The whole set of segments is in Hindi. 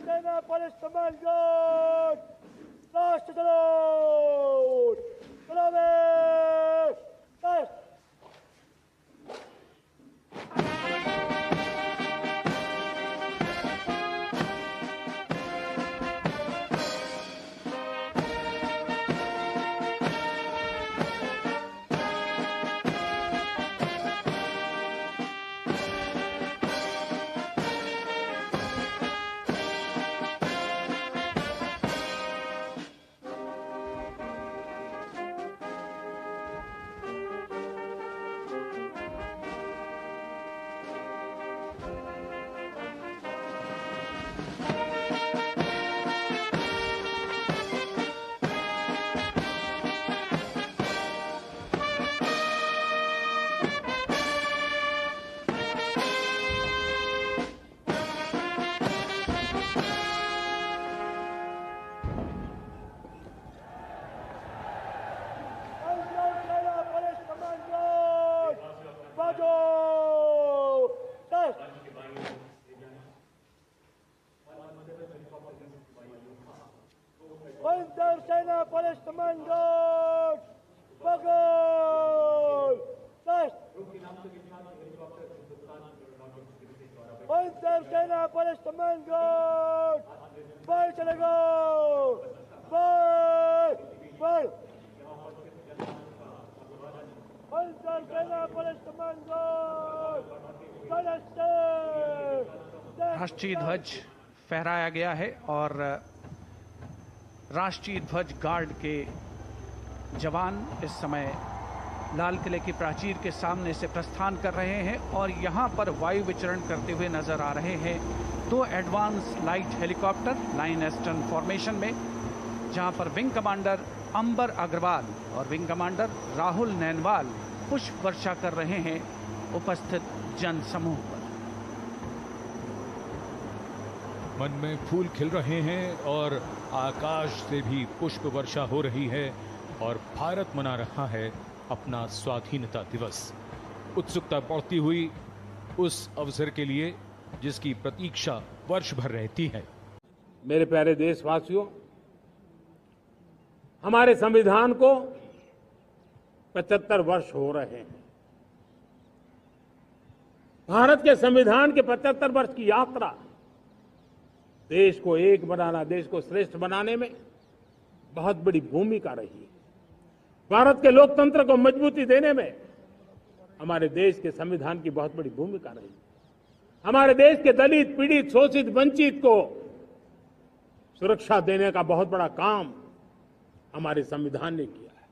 सेना पुलिस कमांड गार्ड राष्ट्र सैल्यूट सलामी राष्ट्र सेना पुलिस कमांड गार्ड बगल सेना पुलिस कमांड गार्ड बल चलेगा बल सेना पुलिस कमांड गार्ड राष्ट्रीय ध्वज फहराया गया है और राष्ट्रीय ध्वज गार्ड के जवान इस समय लाल किले की प्राचीर के सामने से प्रस्थान कर रहे हैं और यहां पर वायु विचरण करते हुए नजर आ रहे हैं 2 advance light helicopter line astern formation में, जहां पर विंग कमांडर अंबर अग्रवाल और विंग कमांडर राहुल नैनवाल पुष्प वर्षा कर रहे हैं उपस्थित जन समूह पर। मन में फूल खिल रहे हैं और आकाश से भी पुष्प वर्षा हो रही है और भारत मना रहा है अपना स्वाधीनता दिवस। उत्सुकता बढ़ती हुई उस अवसर के लिए जिसकी प्रतीक्षा वर्ष भर रहती है। मेरे प्यारे देशवासियों, हमारे संविधान को 75 वर्ष हो रहे हैं। भारत के संविधान के 75 वर्ष की यात्रा देश को एक बनाना, देश को श्रेष्ठ बनाने में बहुत बड़ी भूमिका रही है। भारत के लोकतंत्र को मजबूती देने में हमारे देश के संविधान की बहुत बड़ी भूमिका रही। हमारे देश के दलित, पीड़ित, शोषित, वंचित को सुरक्षा देने का बहुत बड़ा काम हमारे संविधान ने किया है।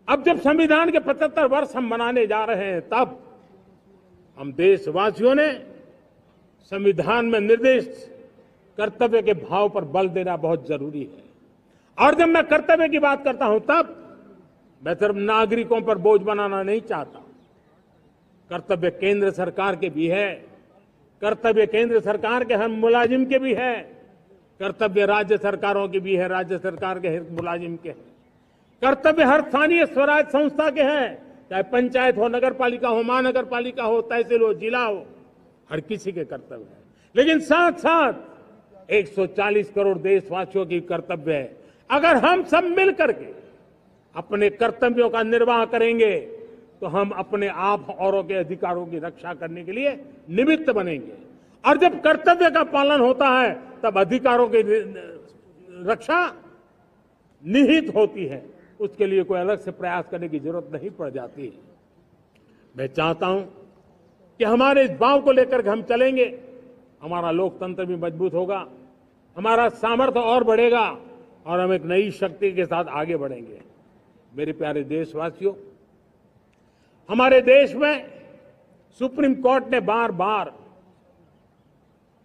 अब जब संविधान के 75 वर्ष हम मनाने जा रहे हैं, तब हम देशवासियों ने संविधान में निर्दिष्ट कर्तव्य के भाव पर बल देना बहुत जरूरी है। और जब मैं कर्तव्य की बात करता हूं, तब मैं सिर्फ नागरिकों पर बोझ बनाना नहीं चाहता। कर्तव्य केंद्र सरकार के भी है, कर्तव्य केंद्र सरकार के हर मुलाजिम के भी है, कर्तव्य राज्य सरकारों के भी है, राज्य सरकार के हर मुलाजिम के हैं, कर्तव्य हर स्थानीय स्वराज संस्था के हैं, चाहे पंचायत हो, नगर पालिका हो, महानगर पालिका हो, तहसील हो, जिला हो, हर किसी के कर्तव्य है। लेकिन साथ साथ 140 करोड़ देशवासियों की कर्तव्य है। अगर हम सब मिल करके अपने कर्तव्यों का निर्वाह करेंगे तो हम अपने आप औरों के अधिकारों की रक्षा करने के लिए निमित्त बनेंगे। और जब कर्तव्य का पालन होता है, तब अधिकारों की रक्षा निहित होती है। उसके लिए कोई अलग से प्रयास करने की जरूरत नहीं पड़ जाती। मैं चाहता हूं कि हमारे इस भाव को लेकर के हम चलेंगे, हमारा लोकतंत्र भी मजबूत होगा, हमारा सामर्थ्य और बढ़ेगा और हम एक नई शक्ति के साथ आगे बढ़ेंगे। मेरे प्यारे देशवासियों, हमारे देश में सुप्रीम कोर्ट ने बार बार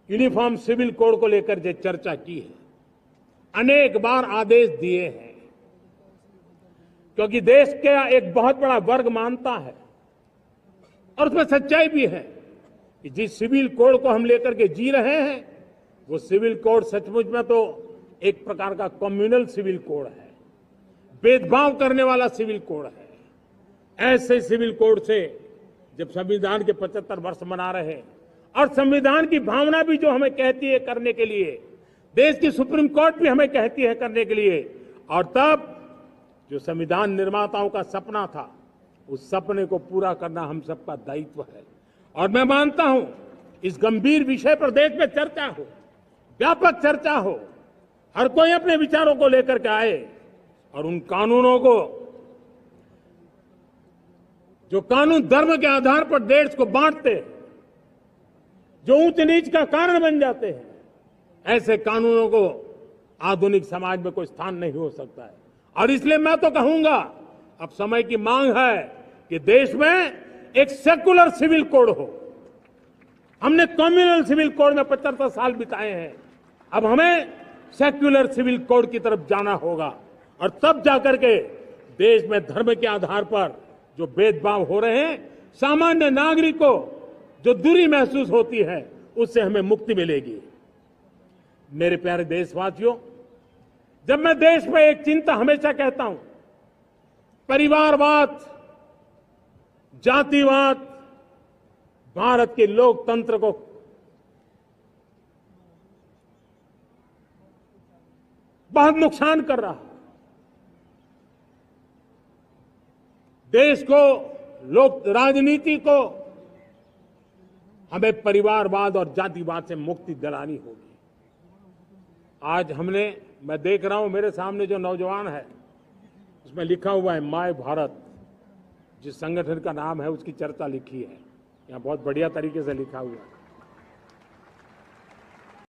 यूनिफॉर्म सिविल कोड को लेकर जो चर्चा की है, अनेक बार आदेश दिए हैं, क्योंकि देश का एक बहुत बड़ा वर्ग मानता है और उसमें सच्चाई भी है कि जिस सिविल कोड को हम लेकर के जी रहे हैं, वो सिविल कोड सचमुच में तो एक प्रकार का कम्युनल सिविल कोड है, भेदभाव करने वाला सिविल कोड है। ऐसे सिविल कोड से जब संविधान के 75 वर्ष मना रहे हैं और संविधान की भावना भी जो हमें कहती है करने के लिए देश की सुप्रीम कोर्ट भी हमें कहती है करने के लिए। और तब जो संविधान निर्माताओं का सपना था, उस सपने को पूरा करना हम सबका दायित्व है। और मैं मानता हूं इस गंभीर विषय पर देश में चर्चा हो, व्यापक चर्चा हो, हर कोई अपने विचारों को लेकर के आए और उन कानूनों को, जो कानून धर्म के आधार पर देश को बांटते, जो ऊंच नीच का कारण बन जाते हैं, ऐसे कानूनों को आधुनिक समाज में कोई स्थान नहीं हो सकता है। और इसलिए मैं तो कहूंगा अब समय की मांग है कि देश में एक सेकुलर सिविल कोड हो। हमने कम्युनल सिविल कोड में 75 साल बिताए हैं, अब हमें सेक्युलर सिविल कोड की तरफ जाना होगा। और तब जाकर के देश में धर्म के आधार पर जो भेदभाव हो रहे हैं, सामान्य नागरिक को जो दूरी महसूस होती है, उससे हमें मुक्ति मिलेगी। मेरे प्यारे देशवासियों, जब मैं देश में एक चिंता हमेशा कहता हूं, परिवारवाद, जातिवाद भारत के लोकतंत्र को बहुत नुकसान कर रहा है। देश को, लोक राजनीति को हमें परिवारवाद और जातिवाद से मुक्ति दिलानी होगी। आज मैं देख रहा हूं मेरे सामने जो नौजवान है, उसमें लिखा हुआ है माय भारत, जिस संगठन का नाम है उसकी चर्चा लिखी है, यहाँ बहुत बढ़िया तरीके से लिखा हुआ है।